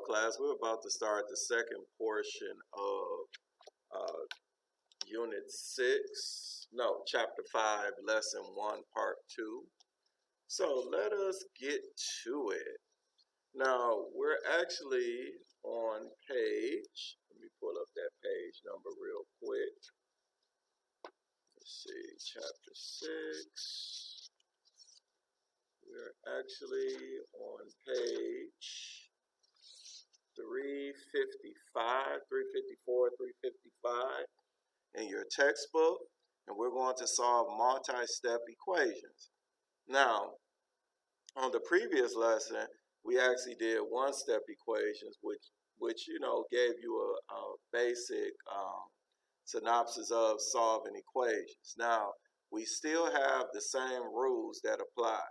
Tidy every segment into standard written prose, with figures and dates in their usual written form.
class, we're about to start the second portion of Unit 6, no, Chapter 5, Lesson 1, Part 2. So let us get to it. Now, we're actually on page, let me pull up that page number real quick. Let's see, Chapter 6. We're actually on page 355, 354, 355 in your textbook, and we're going to solve multi-step equations. Now, on the previous lesson, we actually did one-step equations, which gave you a basic synopsis of solving equations. Now, we still have the same rules that apply.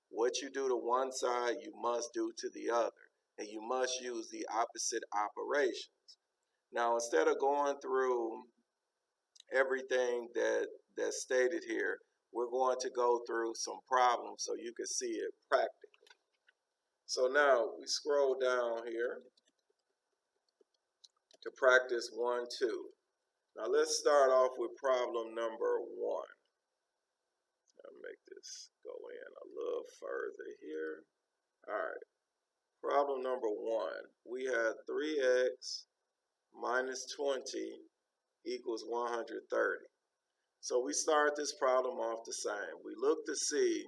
What you do to one side, you must do to the other, and you must use the opposite operations. Now, instead of going through everything that's stated here, we're going to go through some problems so you can see it practically. So now we scroll down here to practice 1, 2. Now let's start off with problem number 1. I'll make this go in a little further here. All right. Problem number 1. We had 3x minus 20 equals 130. So we start this problem off the same. We look to see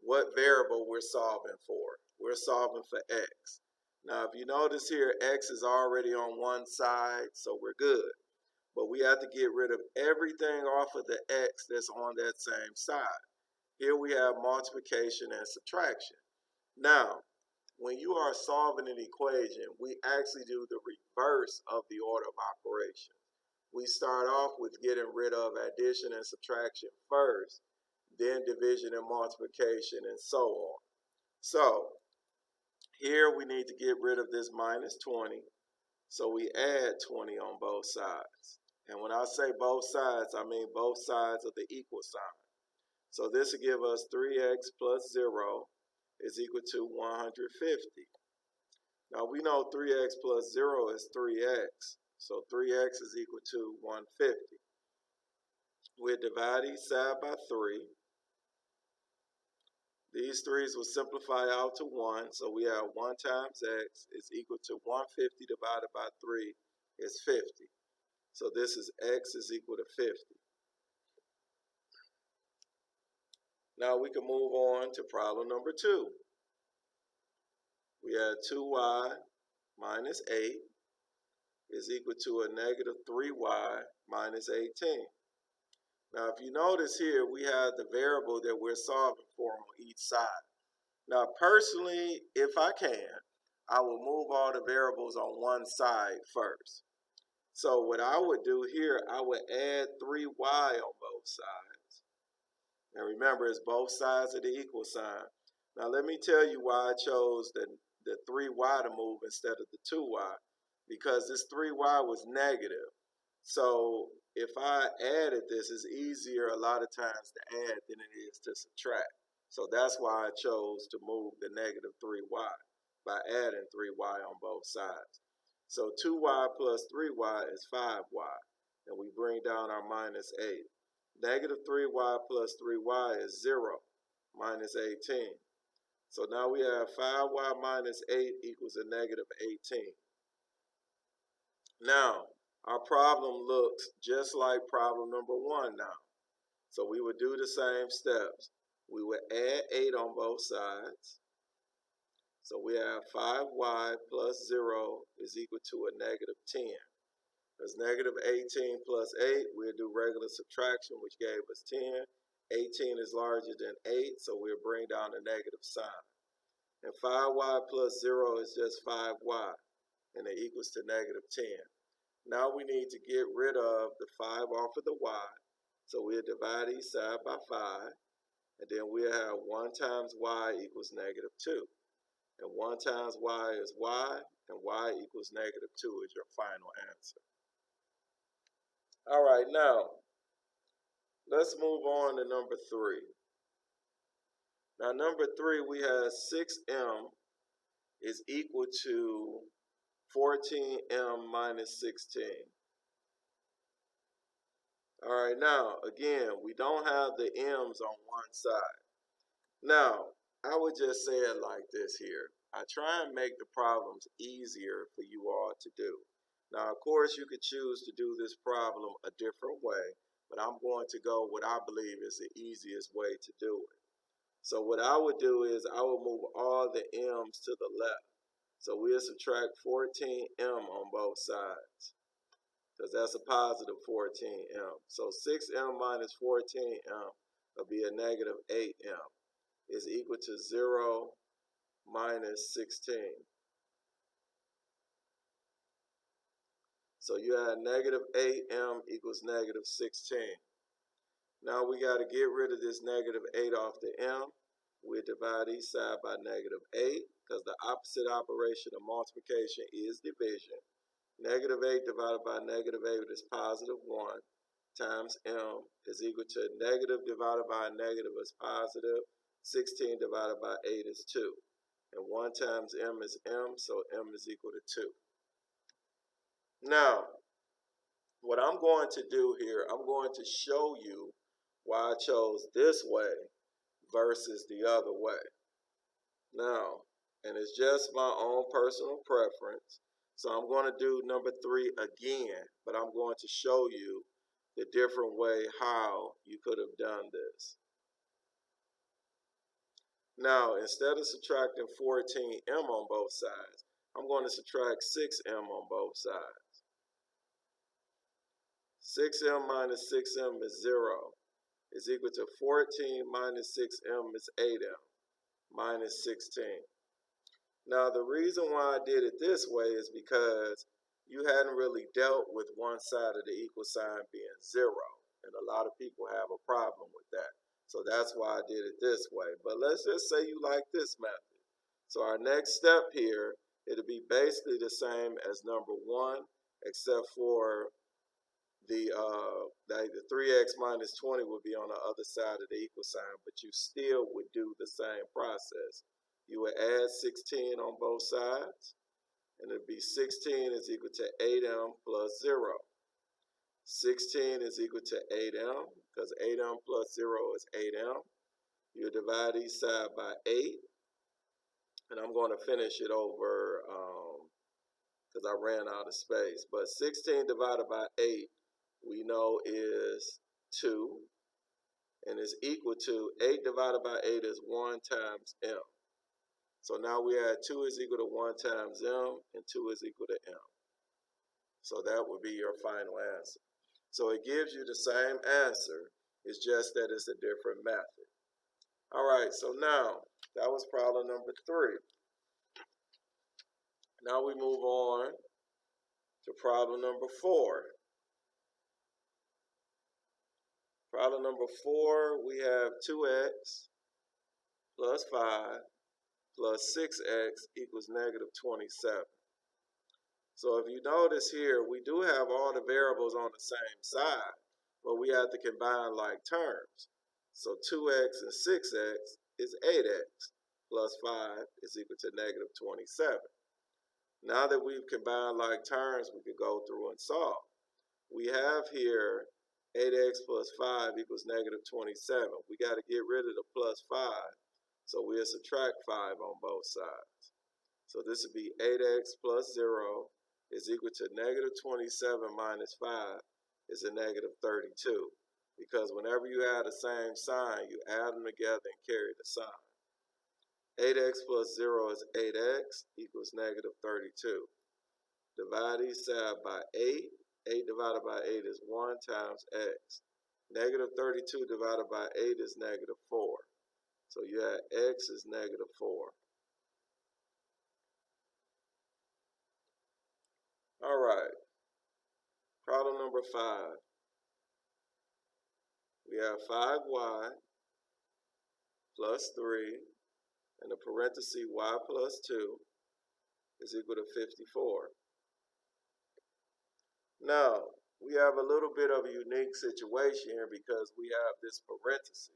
what variable we're solving for. We're solving for x. Now, if you notice here, x is already on one side, so we're good. But we have to get rid of everything off of the x that's on that same side. Here we have multiplication and subtraction. Now, when you are solving an equation, we actually do the reverse of the order of operations. We start off with getting rid of addition and subtraction first, then division and multiplication, and so on. So, here we need to get rid of this minus 20, so we add 20 on both sides. And when I say both sides, I mean both sides of the equal sign. So this will give us 3x plus 0 is equal to 150. Now we know 3x plus 0 is 3x. So 3x is equal to 150. We're dividing side by 3. These 3's will simplify out to 1. So we have 1 times x is equal to 150 divided by 3 is 50. So this is x is equal to 50. Now we can move on to problem number 2. We had 2y minus 8 is equal to a negative 3y minus 18. Now if you notice here, we have the variable that we're solving for on each side. Now personally, if I can, I will move all the variables on one side first. So what I would do here, I would add 3y on both sides. And remember, it's both sides of the equal sign. Now let me tell you why I chose the 3y to move instead of the 2y. Because this 3y was negative. So if I added this, it's easier a lot of times to add than it is to subtract. So that's why I chose to move the negative 3y by adding 3y on both sides. So 2y plus 3y is 5y. And we bring down our minus 8. Negative 3y plus 3y is 0, minus 18. So now we have 5y minus 8 equals a negative 18. Now, our problem looks just like problem number 1 now. So we would do the same steps. We would add 8 on both sides. So we have 5y plus 0 is equal to a negative 10. Because negative 18 plus 8, we'll do regular subtraction, which gave us 10. 18 is larger than 8, so we'll bring down the negative sign. And 5y plus 0 is just 5y, and it equals to negative 10. Now we need to get rid of the 5 off of the y, so we'll divide each side by 5, and then we'll have 1 times y equals negative 2. And 1 times y is y, and y equals negative 2 is your final answer. All right, now, let's move on to number 3. Now, number 3, we have 6m is equal to 14m minus 16. All right, now, again, we don't have the m's on one side. Now, I would just say it like this here. I try and make the problems easier for you all to do. Now, of course, you could choose to do this problem a different way, but I'm going to go what I believe is the easiest way to do it. So what I would do is I would move all the m's to the left. So we'll subtract 14m on both sides, because that's a positive 14m. So 6m minus 14m will be a negative 8m, is equal to 0 minus 16. So you have negative 8m equals negative 16. Now we got to get rid of this negative 8 off the m. We divide each side by negative 8, because the opposite operation of multiplication is division. Negative 8 divided by negative 8 is positive 1 times m is equal to negative divided by negative is positive. 16 divided by 8 is 2. And 1 times m is m, so m is equal to 2. Now, what I'm going to do here, I'm going to show you why I chose this way versus the other way. Now, and it's just my own personal preference, so I'm going to do number 3 again, but I'm going to show you the different way how you could have done this. Now, instead of subtracting 14m on both sides, I'm going to subtract 6m on both sides. 6m minus 6m is 0, is equal to 14 minus 6m is 8m, minus 16. Now, the reason why I did it this way is because you hadn't really dealt with one side of the equal sign being 0, and a lot of people have a problem with that. So that's why I did it this way. But let's just say you like this method. So our next step here, it'll be basically the same as number 1, except for the 3x minus 20 would be on the other side of the equal sign, but you still would do the same process. You would add 16 on both sides, and it'd be 16 is equal to 8m plus 0. 16 is equal to 8m, because 8m plus 0 is 8m. You divide each side by 8, and I'm going to finish it over because I ran out of space. But 16 divided by 8, we know is 2, and is equal to 8 divided by 8 is 1 times m. So now we add 2 is equal to 1 times m, and 2 is equal to m. So that would be your final answer. So it gives you the same answer, it's just that it's a different method. All right, so now that was problem number 3. Now we move on to problem number 4. Problem number 4, we have 2x plus 5 plus 6x equals negative 27. So if you notice here, we do have all the variables on the same side, but we have to combine like terms. So 2x and 6x is 8x plus 5 is equal to negative 27. Now that we've combined like terms, we could go through and solve. We have here 8x plus 5 equals negative 27. We got to get rid of the plus 5, so we'll subtract 5 on both sides. So this would be 8x plus 0 is equal to negative 27 minus 5 is a negative 32. Because whenever you add the same sign, you add them together and carry the sign. 8x plus 0 is 8x equals negative 32. Divide each side by 8. 8 divided by 8 is 1 times x. Negative 32 divided by 8 is negative 4. So you add x is negative 4. All right. Problem number 5. We have 5y plus 3 and the parenthesis y plus 2 is equal to 54. Now, we have a little bit of a unique situation here because we have this parenthesis.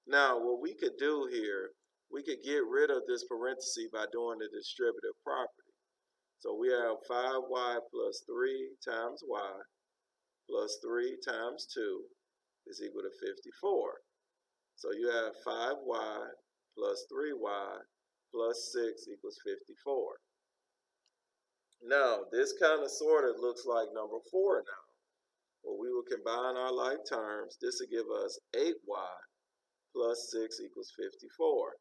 Now, what we could do here, we could get rid of this parenthesis by doing the distributive property. So we have 5y plus 3 times y plus 3 times 2 is equal to 54. So you have 5y plus 3y plus 6 equals 54. Now, this kind of sort of looks like number 4 now. Well, we will combine our like terms. This will give us 8y plus 6 equals 54.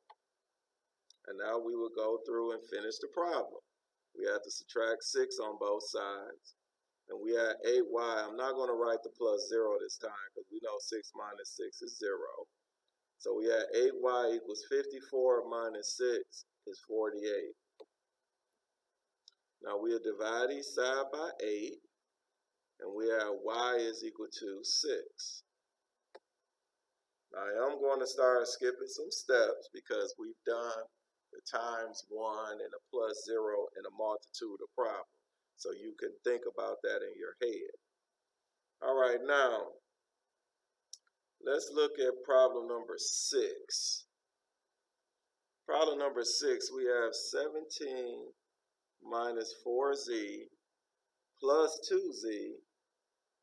And now we will go through and finish the problem. We have to subtract 6 on both sides. And we have 8y. I'm not going to write the plus 0 this time because we know 6 minus 6 is 0. So we have 8y equals 54 minus 6 is 48. Now we'll divide each side by 8. And we have y is equal to 6. Now I am going to start skipping some steps because we've done the times 1 and a plus 0 and a multitude of problems. So you can think about that in your head. All right, now let's look at problem number 6. Problem number 6, we have 17 minus 4z plus 2z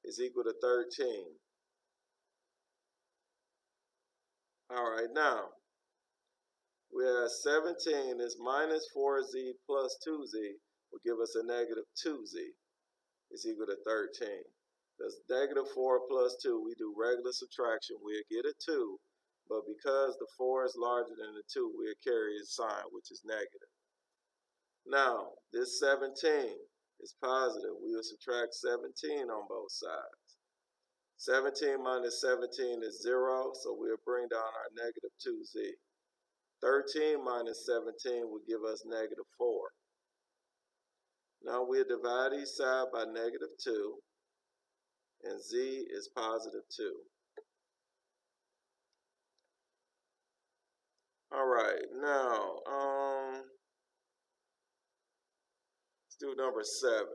is equal to 13. All right, now we have 17 is minus 4z plus 2z will give us a negative 2z is equal to 13. Because negative 4 plus 2, we do regular subtraction, we'll get a 2. But because the 4 is larger than the 2, we'll carry a sign, which is negative. Now, this 17 is positive. We will subtract 17 on both sides. 17 minus 17 is 0, so we'll bring down our negative 2z. 13 minus 17 will give us negative 4. Now we'll divide each side by negative 2, and z is positive 2. All right, now let's do number 7.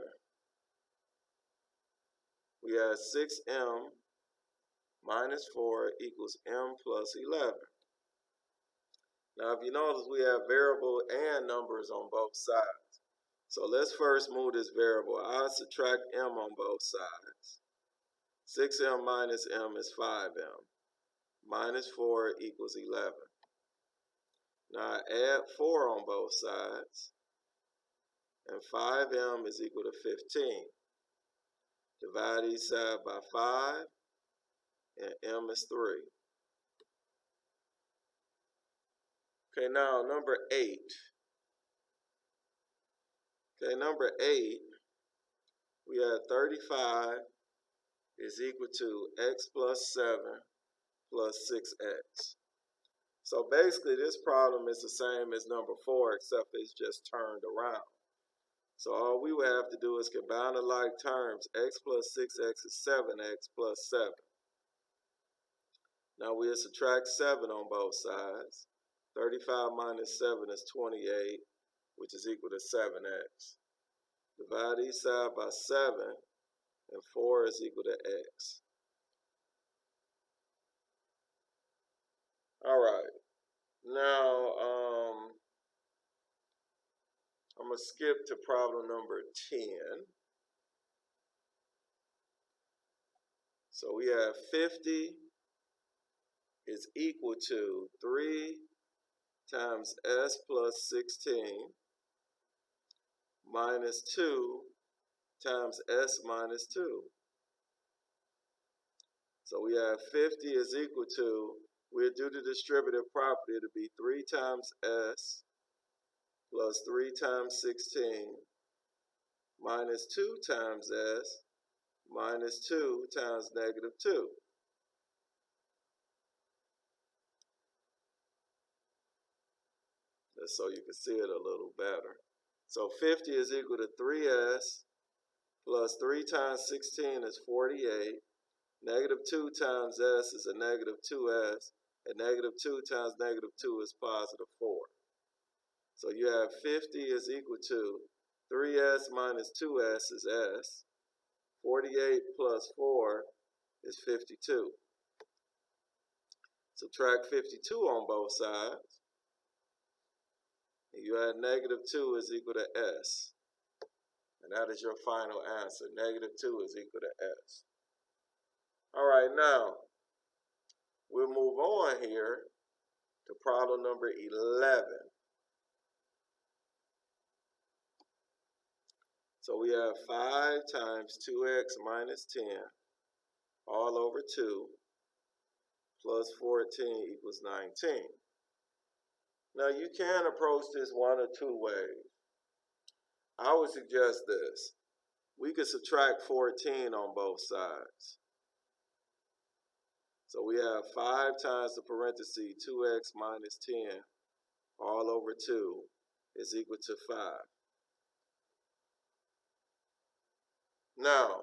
We have 6m minus 4 equals m plus 11. Now, if you notice, we have variable and numbers on both sides. So let's first move this variable. I'll subtract m on both sides. 6m minus m is 5m. Minus 4 equals 11. Now I add 4 on both sides. And 5m is equal to 15. Divide each side by 5. And m is 3. Okay, now number 8. Okay, number 8, we have 35 is equal to x plus 7 plus 6x. So basically this problem is the same as number 4 except it's just turned around. So all we would have to do is combine the like terms. X plus 6x is 7x plus 7. Now we'll subtract 7 on both sides. 35 minus 7 is 28, which is equal to 7x. Divide each side by 7, and 4 is equal to x. All right. Now, I'm going to skip to problem number 10. So we have 50 is equal to 3 times s plus 16 minus 2 times s minus 2. So we have 50 is equal to, we'll do the distributive property to be 3 times s plus 3 times 16 minus 2 times s minus 2 times negative 2. Just so you can see it a little better. So 50 is equal to 3s plus 3 times 16 is 48. Negative 2 times s is a negative 2s. And negative 2 times negative 2 is positive 4. So you have 50 is equal to 3s minus 2s is s. 48 plus 4 is 52. Subtract 52 on both sides. And you add negative 2 is equal to s. That is your final answer. Negative 2 is equal to s. All right, now we'll move on here to problem number 11. So we have 5 times 2x minus 10 all over 2 plus 14 equals 19. Now you can approach this one or two ways. I would suggest this. We could subtract 14 on both sides. So we have 5 times the parenthesis 2x minus 10 all over 2 is equal to 5. Now,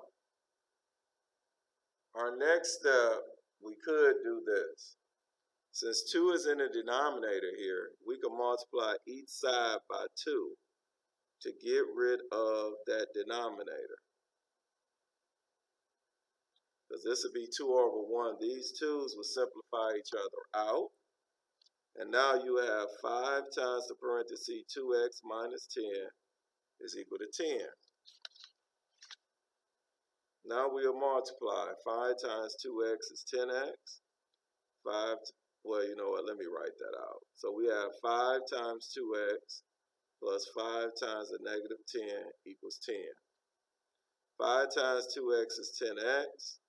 our next step, we could do this. Since 2 is in the denominator here, we can multiply each side by 2 to get rid of that denominator. Because this would be 2 over 1. These 2's will simplify each other out. And now you have 5 times the parenthesis 2x minus 10 is equal to 10. Now we'll multiply. 5 times 2x is 10x. Well, you know what? Let me write that out. So we have 5 times 2x plus 5 times a negative 10 equals 10. 5 times 2x is 10x.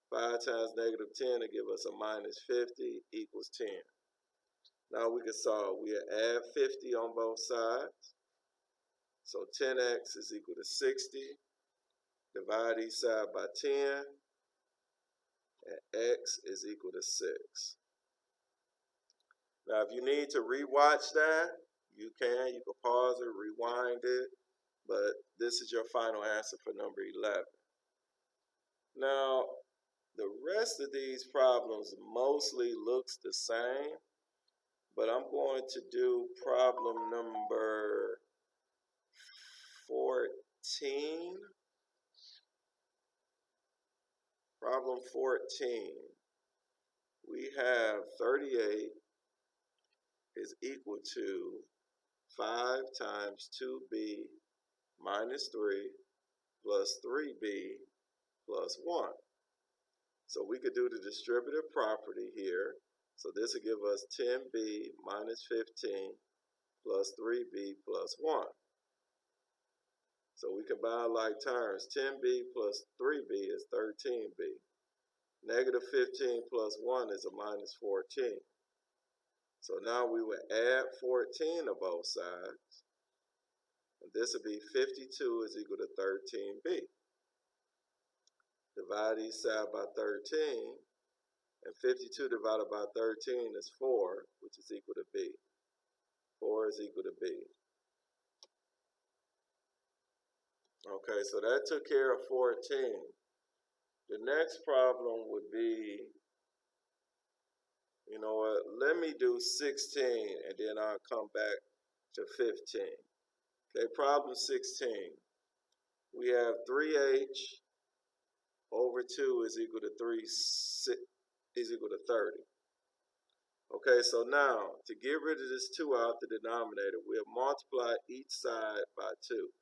5 times negative 10 to give us a minus 50 equals 10. Now we can solve. We'll add 50 on both sides. So 10x is equal to 60. Divide each side by 10. And x is equal to 6. Now if you need to rewatch that, you can. You can pause it, rewind it. But this is your final answer for number 11. Now, the rest of these problems mostly looks the same, but I'm going to do problem number 14. Problem 14. We have 38 is equal to 5 times 2b minus 3 plus 3b plus 1. So we could do the distributive property here. So this will give us 10b minus 15 plus 3b plus 1. So we combine like terms. 10b plus 3b is 13b. Negative 15 plus 1 is a minus 14. So now we would add 14 to both sides. And this would be 52 is equal to 13b. Divide each side by 13. And 52 divided by 13 is 4, which is equal to b. 4 is equal to b. Okay, so that took care of 14. The next problem would be, you know what, let me do 16 and then I'll come back to 15. Okay, problem 16. We have 3h over 2 is equal to 30. Okay, so now to get rid of this 2 out the denominator, we'll multiply each side by 2.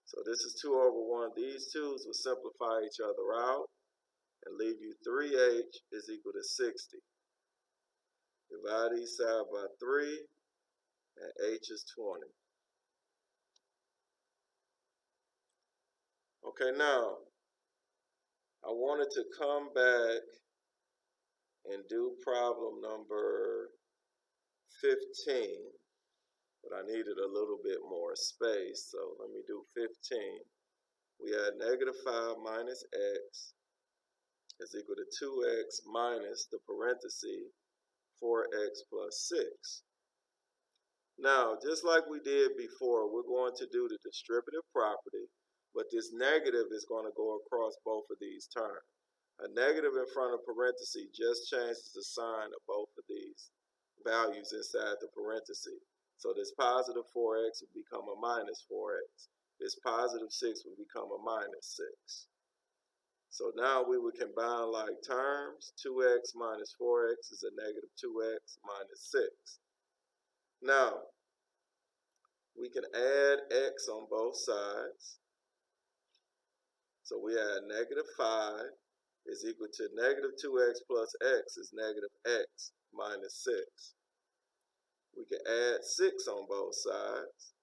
So this is 2 over 1. These 2's will simplify each other out and leave you 3h is equal to 60. Divide each side by 3 and h is 20. Okay, now I wanted to come back and do problem number 15, but I needed a little bit more space, so let me do 15. We had negative 5 minus x is equal to 2x minus the parenthesis 4x plus 6. Now, just like we did before, we're going to do the distributive property, but this negative is going to go across both of these terms. A negative in front of parentheses just changes the sign of both of these values inside the parentheses. So this positive 4x will become a minus 4x. This positive 6 will become a minus 6. So now we would combine like terms. 2x minus 4x is a negative 2x minus 6. Now, we can add x on both sides. So we add -5 is equal to -2x plus x is -x minus 6. We can add 6 on both sides.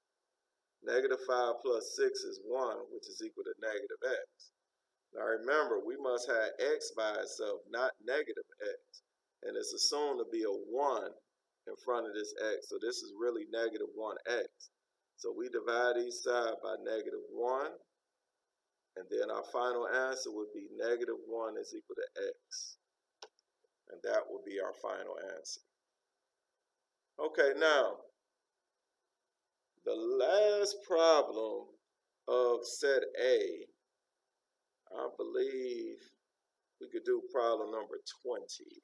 -5 plus 6 is 1, which is equal to -x. Now remember, we must have x by itself, not -x. And it's assumed to be a 1 in front of this x. So this is really -1x. So we divide each side by -1. And then our final answer would be -1 is equal to x. And that will be our final answer. Okay, now, the last problem of set A, I believe we could do problem number 20.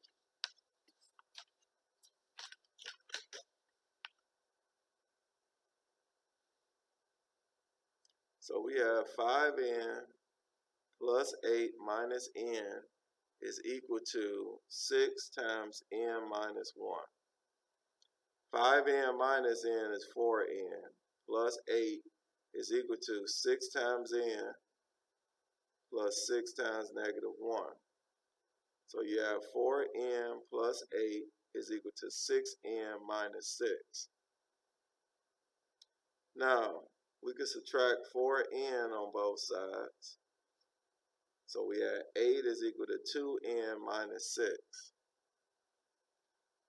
So we have 5n plus 8 minus n is equal to 6 times n minus 1. 5n minus n is 4n plus 8 is equal to 6 times n plus 6 times -1. So you have 4n plus 8 is equal to 6n minus 6. Now, we can subtract 4n on both sides. So we have 8 is equal to 2n minus 6.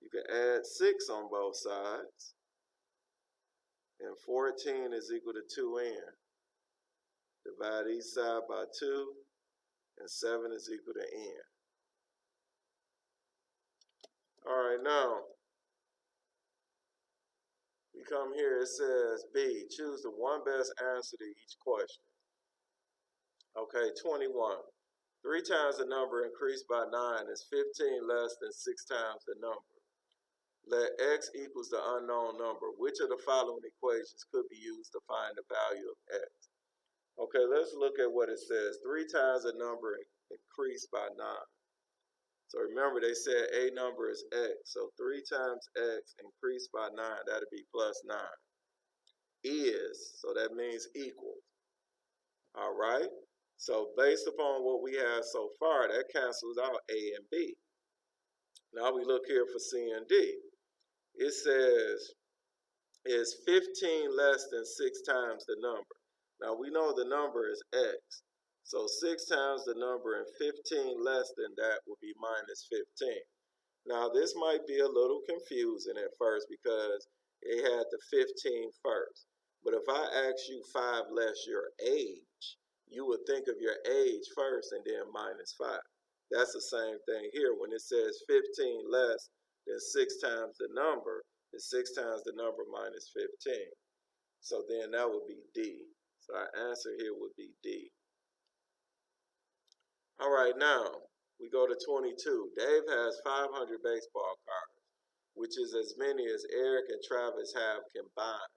You can add 6 on both sides. And 14 is equal to 2n. Divide each side by 2. And 7 is equal to n. Alright, now, we come here, it says B, choose the one best answer to each question. Okay, 21. 3 times the number increased by 9 is 15 less than 6 times the number. Let x equals the unknown number. Which of the following equations could be used to find the value of x? Okay, let's look at what it says. 3 times the number increased by 9. So remember, they said a number is x. So 3 times x increased by 9, that'd be plus 9. Is, so that means equal. All right? So based upon what we have so far, that cancels out A and B. Now we look here for C and D. It says, is 15 less than 6 times the number? Now we know the number is x. So 6 times the number and 15 less than that would be minus 15. Now this might be a little confusing at first because it had the 15 first. But if I ask you 5 less your age, you would think of your age first and then minus 5. That's the same thing here. When it says 15 less than 6 times the number, it's 6 times the number minus 15. So then that would be D. So our answer here would be D. All right, now we go to 22. Dave has 500 baseball cards, which is as many as Eric and Travis have combined.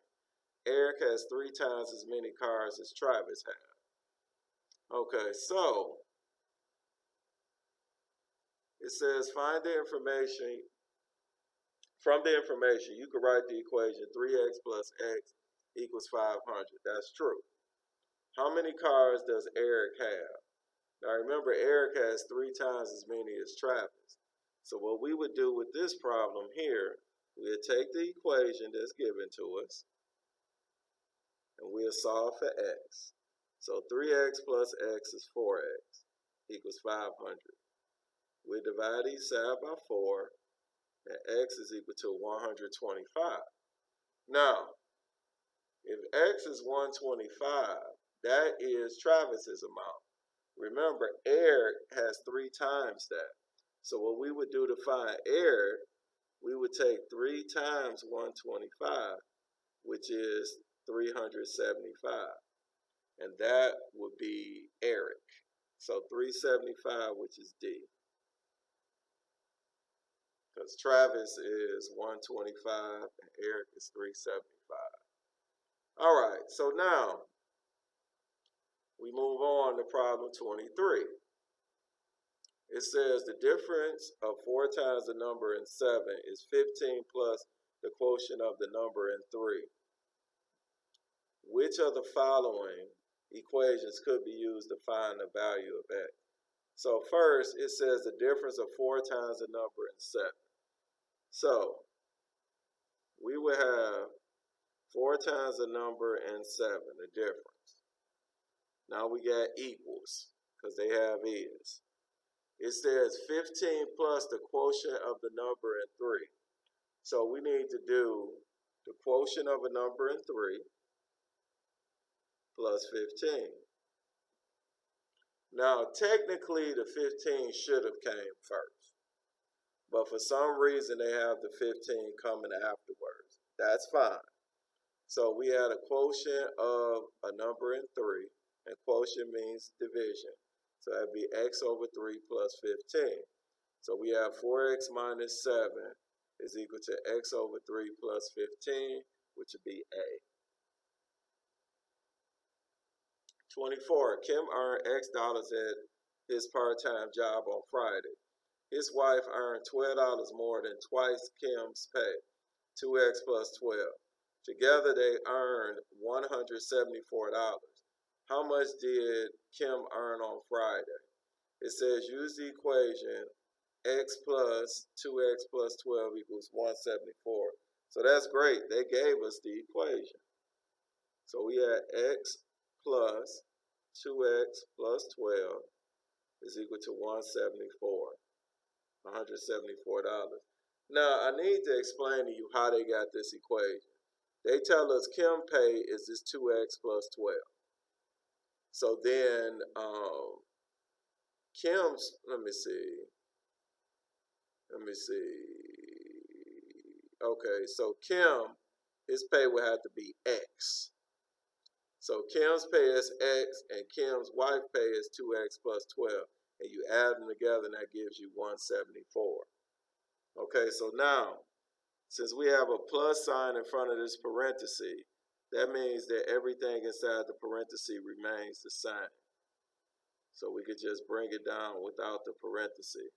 Eric has 3 times as many cards as Travis have. Okay, so it says find the information. From the information, you could write the equation 3x plus x equals 500. That's true. How many cards does Eric have? Now remember, Eric has 3 times as many as Travis. So what we would do with this problem here, we'll take the equation that's given to us, and we'll solve for x. So 3x plus x is 4x equals 500. We divide each side by 4, and x is equal to 125. Now, if x is 125, that is Travis's amount. Remember, Eric has 3 times that. So what we would do to find Eric, we would take 3 times 125, which is 375. And that would be Eric. So 375, which is D. Because Travis is 125 and Eric is 375. All right, so now we move on to problem 23. It says the difference of 4 times the number in 7 is 15 plus the quotient of the number in 3. which of the following equations could be used to find the value of x? So first, it says the difference of 4 times the number and 7. So we would have 4 times the number and 7, the difference. Now we got equals, because they have is. It says 15 plus the quotient of the number and 3. So we need to do the quotient of a number and 3 plus 15. Now, technically, the 15 should have came first. But for some reason, they have the 15 coming afterwards. That's fine. So we had a quotient of a number in 3, and quotient means division. So that'd be x over 3 plus 15. So we have 4x minus 7 is equal to x over 3 plus 15, which would be a. 24. Kim earned X dollars at his part-time job on Friday. His wife earned $12 more than twice Kim's pay, 2x plus 12. Together they earned $174. How much did Kim earn on Friday? It says use the equation x plus 2x plus 12 equals 174. So that's great. They gave us the equation. So we had x plus 2x plus 12 is equal to 174. $174. Now, I need to explain to you how they got this equation. They tell us Kim pay is this 2x plus 12. So then Kim's, let me see. Okay, so Kim, his pay would have to be X. So Kim's pay is X and Kim's wife pay is 2x plus 12. And you add them together and that gives you 174. Okay, so now, since we have a plus sign in front of this parenthesis, that means that everything inside the parenthesis remains the same. So we could just bring it down without the parenthesis.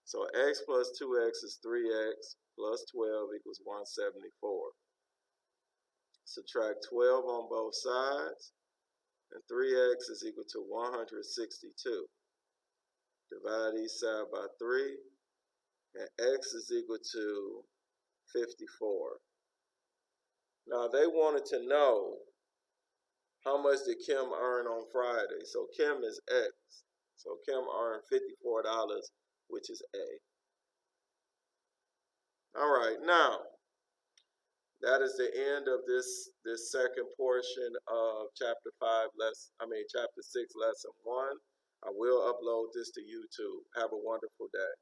So x plus 2x is 3x plus 12 equals 174. Subtract 12 on both sides, and 3x is equal to 162. Divide each side by 3, and x is equal to 54. Now they wanted to know how much did Kim earn on Friday. So Kim is X. So Kim earned $54, which is A. All right, now that is the end of this second portion of chapter 6, lesson 1. I will upload this to YouTube. Have a wonderful day.